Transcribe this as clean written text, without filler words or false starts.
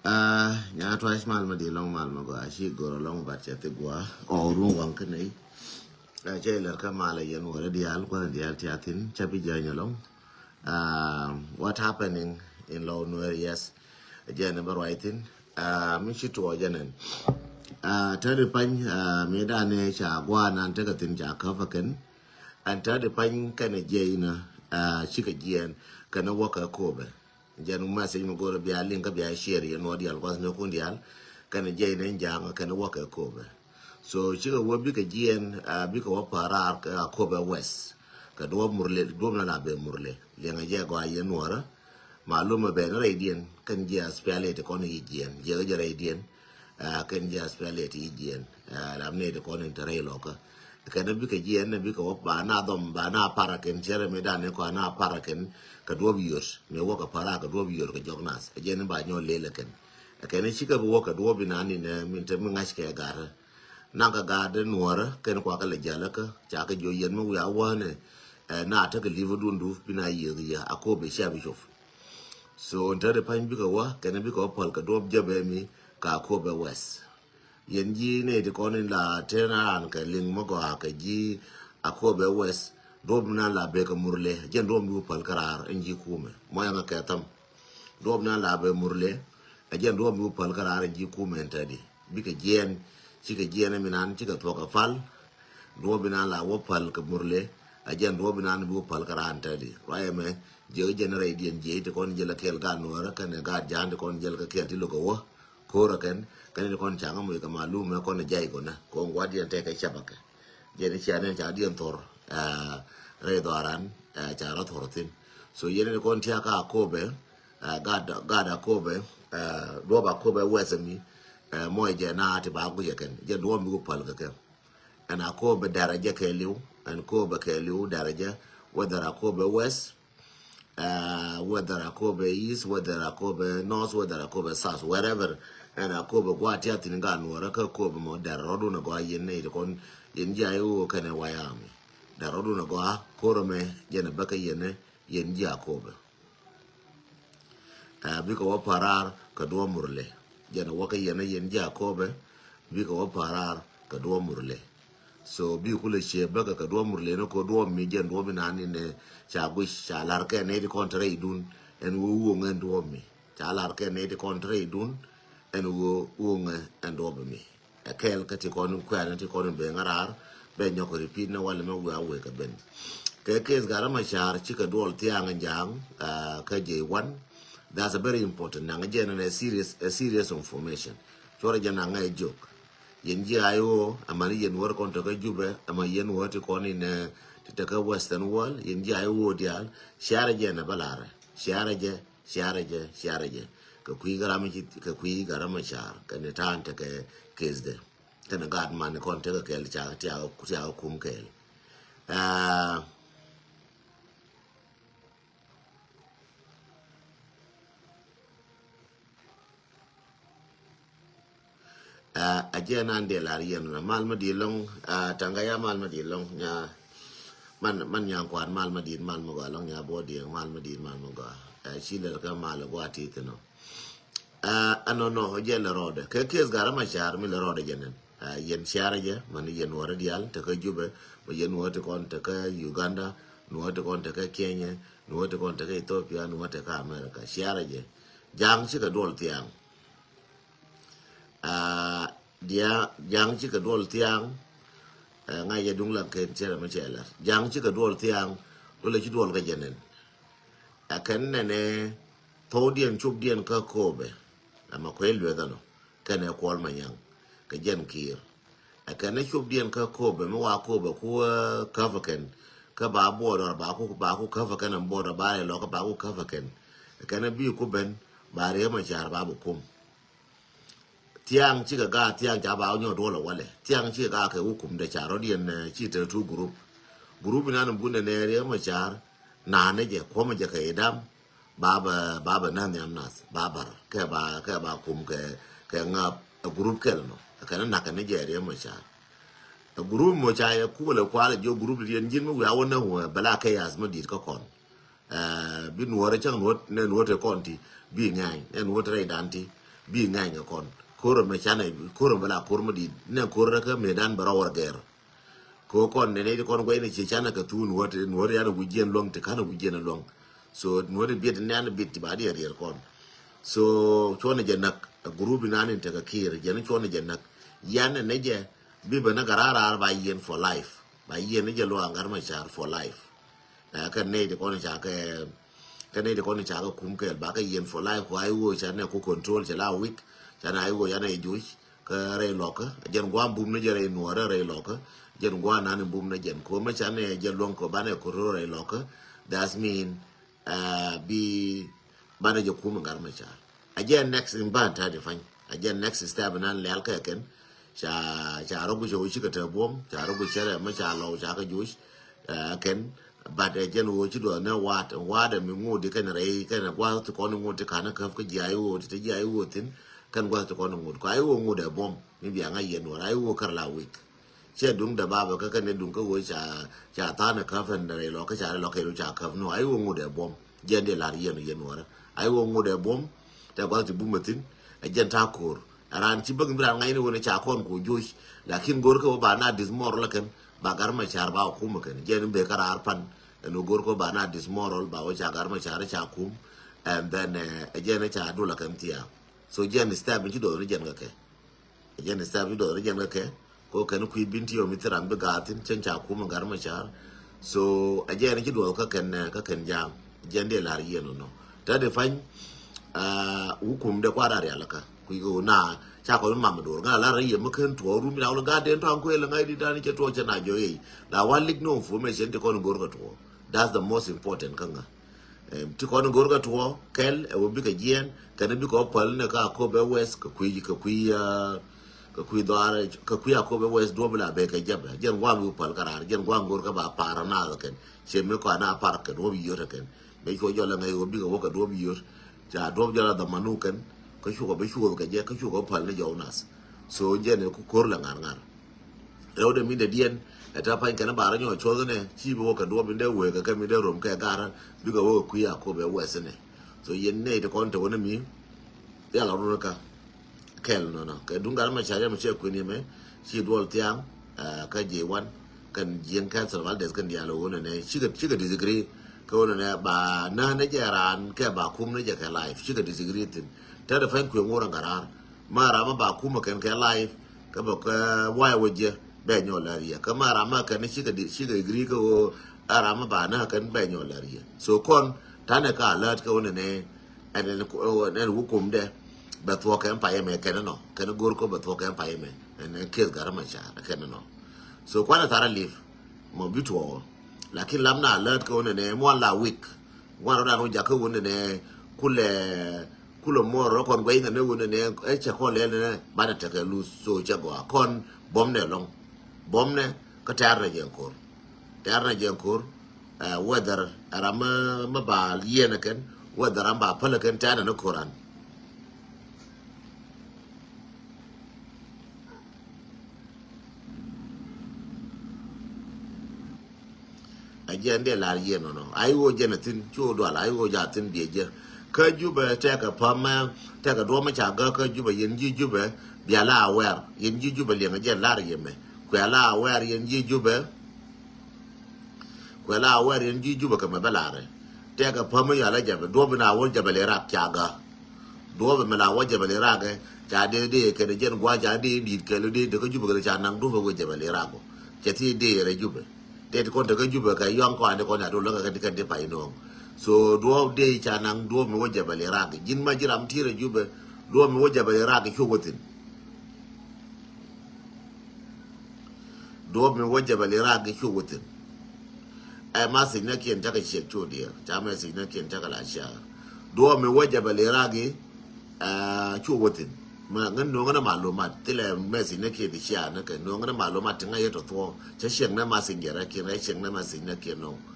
Nya twice mal ma di long mal ma go ashi go long ba che te gwa o ru wang ke nei che le ka mal yen wo di al ko di al ti atin che bi je long what happening in law no yes again number writing mi shi to janen ta de pan me da ne cha gwa nan te ka tin cha ka fa ken an ta de pan ka ne je na shi ka gien ka na wo ka ko be janu ma se mo go bi alin ka bi a share ye no di al was no kun di al kana je ne jang kana wa ka ko be so chi ga wo bi ka gien bi ka wa para ka ko be west ka do murle do na la be murle le nga je go ye no ra maluma be na redien kan je aspialete ko ni gien je ga redien kan je aspialete gien la ne de ko ni tare loka kana bi ka gien na bi ka wa ba na dom ba na para ken chere me da ne ko na para ken ka do bi yor me wo ka para ka do bi yor ka jognas je ne ba nyo lele ken kene chika bu ka do bi na ni ne min te mi ngash ke gar na ka ga de nuora ken kwa ka le jala ka cha ka jo yen mu ya wa ne na ta ka livu dun du bi na yi ya akobe sha bi shof so nta de pan bi ka wa kene bi ka pal ka do jabe mi ka akobe west yen ji ne de ko ni la te na an ka ling mo ko ka ji akobe west do na la be ka murle jen do mi pal karar enji kume mo ya ka tam do na la be murle ajen do mi pal karar enji kume entadi bi ka jen ci ka jen mi nan ci ka to ka fal do bi na la wo pal ka murle ajen do bi nan bu pal karar entadi waye me je generate dien je te kon je la kel ga no ra kan ga jan de kon jel ka kel ti lo ko wo ko ra kan kon changa mo ka malum me kon jai ko na ko ngwadi te ka chabaka je ni cha ne cha dien tor re doaran cha ra thorotin so yene kon tia ka kobe gada kobe do ba kobe wesemi mo je na ti ba gu yeken je do mi pal ka ke ana kobe daraja ke liu an kobe ke liu daraja whether a kobe west whether a kobe east whether a kobe north whether a kobe south wherever and a kobe gwa tia tin ga no ra ka kobe mo dar rodu na gwa yen ne kon yen jayu kana wayami da rodu na gwa korome jene baka yene yen jakobe biko wa parar ka do murle jene waka yene yen jakobe biko wa parar ka do murle so bi kula she baka ka do murle no ko do mi jen do binani ne cha gu cha lar ke ne di kontre idun en wo ngen do mi cha lar ke ne di kontre idun en wo ngen en do mi akel ka ti kon kwa na ti kon be ngarar be nyoko repeat na wala me wa we ka ben ke kes gara ma char chi ka dol tiang jang ka je wan that's a very important na ngaje na serious information chora jana ngai jok yen ji ayo amani yen wor kon to ka jube ama yen woti kon ne ti ka western world yen ji ayo wo dial share je na balara share je ka kui gara ma ka kui gara ma char ka ne tan te ke kesde kana gad man kon te ka kel cha ti kum kel ajen ande la yen na mal ma di long tanga ya mal ma di long nya man yang kwan mal ma di mal mo ga long nya bo di mal ma di mal mo ga shi le ka mal go ati teno ano no je la rode ke kes gara ma char mi la rode jenen yen share je man yen wora dial te ka jube mo yen wote kon te ka Uganda no wote kon te ka Kenya no wote kon te ka Ethiopia no wote ka America share je jang chi ka dol tiang dia jang chi ka dol tiang ngai ya dung lan ken chere ma chela jang chi ka dol tiang do le chi dol ka jenen akan ne to dien chup dien ka kobe ama kwel we dano kana kwal manyang ka jen kir akan chup dien ka kobe mo wa kobe ku ka vaken ka ba border ba ku ka vaken am border ba le lo ka ba ku ka vaken kana bi ku ben ba re ma char ba bu kum tiang chi ga tiang ja ba nyo do lo wale tiang chi ga ke hukum da charo dien chi te tu group na nan bunde ne re ma char na ne je ko ma je ka edam baba nan yam nas babar ke ba kum ke nga group ke no ka na ka ne je re ma char group mo cha ya ku le kwala jo group dien jin mo ya wona bala ke yas ma dit ka kon bi nuore chang nuot ne nuote konti bi ngai ne nuote re danti bi ngai nga kon koro me chane koro bala koro madi ne koro ka medan barawar ger ko kon ne kon go ne chi chana ka tun wote no ya no gujien long te kana gujien long so no de bit ne an bit ba di yer kon so chone jenak group nanin te ka kir jen chone jenak yan ne je bi bana garara ba yen for life ba yen ne je lo angar ma char for life ka ne de kon cha ka ne de kon cha ka kum ke ba ka yen for life ko ai wo cha ne ko control cha la week cha na ai wo ya ne ju ka re loka jen gwa bum ne je re no re loka jen gwa nan bum ne jen ko ma cha ne je long ko ba ne ko re loka that mean bi bana je kum ngar ma cha again next in ban ta de fan again next step nan le alka ken cha rogu jo chi ka ta bom cha rogu chere ma cha lo cha ka ju ken but again wo chi do na wat mi ngu de ken re ken gwa to ko ngu de kana ka ji ai wo te ji ai wo tin kan gwa to ko ngu ko ai wo ngu de bom mi bi anga yen wo ai wo kar la week che dung da ba ka ne dung ka wo cha ta na ka fen de lo ka cha lo ke lo cha ka no ai wo ngu de bom jen de la yen wo ai wo ngu de bom ta gwa ti bumatin again ta kor ran ci bëgg mbira ngay ne wona ci akon ko joy lakin gor ko ba na dismor la kan ba gar ma char ba ko ma kan jen be karar pan no gor ko ba na dismorol ba o cha gar ma char cha kum and then jen cha do la kan tia so jen stab ci do jen ga ke jen stab do jen ga ke ko kan ku binti yo mitran be gatin chen cha kum gar ma char so jen ci do ka kan jam jen de la yeno no ta de fan hukum de kwara re alaka kuigo na cha ko ma do ga la re yem ken to ru mi la ga den to an ko le ngai di dani ke to cha na jo yi la wan lig no information te ko ngor ga to that's the most important kanga ti ko ngor ga to kel e wo bi ka jien kan bi ko pal ne ka ko be west ka kui dare ka kui ko be west do bla be ka jabe jen wa bu pal karar jen wa ngor ga ba para na ga ken che me ko na par ka do bi yo ta ken be ko jo la ngai wo bi ko do bi yo cha do jo la da manukan ka shugo be shugo ka je ka shugo pal ne jonas so je ne ku kor la ngar rew de mi de dien eta pa kan ba ra nyo cho ne chi bo ka do bi de we ka mi de rom ka gara bi ga wo ku ya ko be wese ne so yen ne de kon to ne mi ya la ru ka kel no no ka dungal ma cha ma che ku ni me chi dol tiang ka je wan kan jien ka sa val des kan dia lo ne chi ga disagree ka wona ne ba na ne jaran ka ba kum ne ja ka life chi ga disagree tin ta da fan ku ngora ngarar mara ma ba kuma kan ka live ka ba ka waya waje be nyo lariya ka mara ma kan shi ga gri ko ara ma ba na kan be nyo lariya so kon ta ne ka alert ka wona ne an ne hukum de ba to kan pa yeme kan no kan gor ko ba to kan pa yeme ne kes garama cha kan no so kwana tara live mo bitwo lakin lamna alert ka wona ne mo la week wara da no ja ka wona ne kulo moro kon gwai na ne wona ne e che ko le ne ba da ta lu so cha go kon bom ne long bom ne ka tar na jen kor weather arama ma ba yena ken weather amba pala ken ta na koran ajen de la yeno no ai wo jenatin chu do la ai wo ja tin de je ka juba ta ka pama ta ka do ma cha ga ka juba yin ji juba bia la wer yin ji juba le ngaje la re me ku la wer yin ji juba ku la wer yin ji juba ka ma bala re ta ka pama ya la jabe do bina wo jabe le rap cha ga do be me la wo jabe le ra ga cha de ke de jen gwa ja de di ke le de ka juba ga cha nang do wo jabe le ra go che ti de re juba de ko de ka juba ka yong ko ande ko na do lo ka de pa ino so do de cha nang do mi woja bale rag jin ma jiram tire jube do mi woja bale rag shugotin do mi woja bale rag shugotin ai ma sin na kien ta ka che to dia ta ma sin na kien ta ka la sha do mi woja bale rag shugotin ma ngan no ngana malumat tile me sin na kien sha na ka no ngana malumat nga yeto to cha shen na ma sin gera kien ai shen na ma sin na kien no